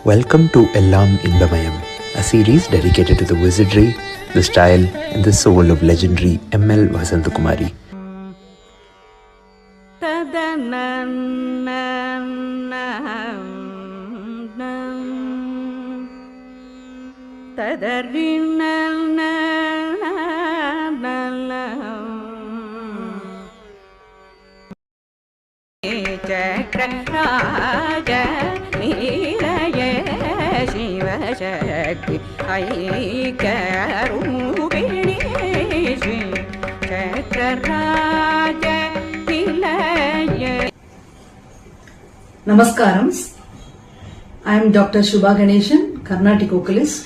Welcome to Ellam Indamayam, a series dedicated to the wizardry, the style, and the soul of legendary M.L. Vasantakumari. చక్రరాజ నీలయ Shivashakti ఐక్యరూపిణి చక్రరాజ Nilaya. Namaskaram. I am Dr. Shubha Ganeshan, Carnatic vocalist,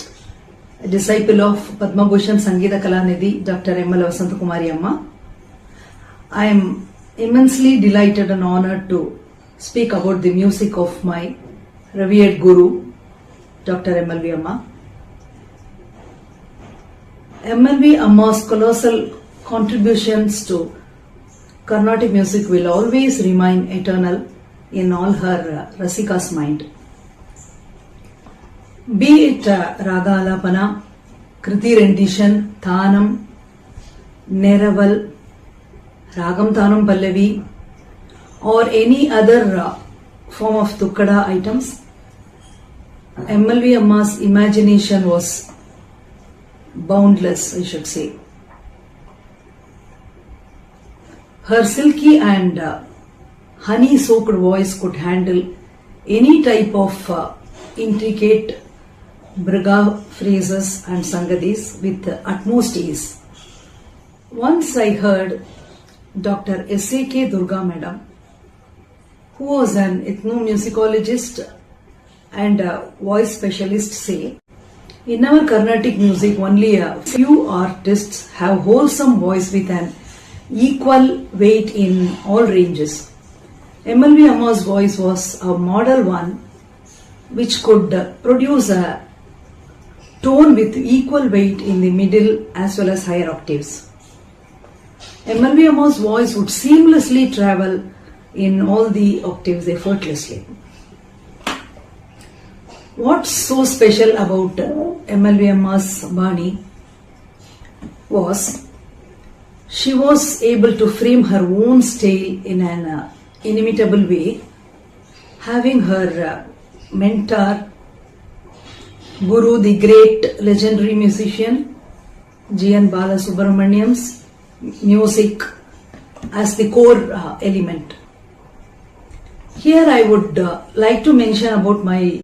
a disciple of Padma Bhushan Sangeeta Kalanidhi, Dr. M.L. Vasantakumari Amma. I am immensely delighted and honored to speak about the music of my revered guru, Dr. M.L.V. Amma. M.L.V. Amma's colossal contributions to Carnatic music will always remain eternal in all her Rasika's mind. Be it Raga Alapana, Kriti rendition, Thanam, Neraval, Ragam Thanam Pallavi, or any other form of Tukkada items, M.L.V. Amma's imagination was boundless, I should say. Her silky and honey-soaked voice could handle any type of intricate Briga phrases and sangadis with utmost ease. Once I heard Dr. S.A.K. Durga Madam, who was an ethnomusicologist and a voice specialist, say, in our Carnatic music only a few artists have wholesome voice with an equal weight in all ranges. M.L.V. Amma's voice was a model one which could produce a tone with equal weight in the middle as well as higher octaves. M.L.V. Amma's voice would seamlessly travel in all the octaves effortlessly. What's so special about M.L.V. Amma's Bani was she was able to frame her own style in an inimitable way, having her mentor, Guru, the great legendary musician G.N. Balasubramaniam's music as the core element. Here I would like to mention about my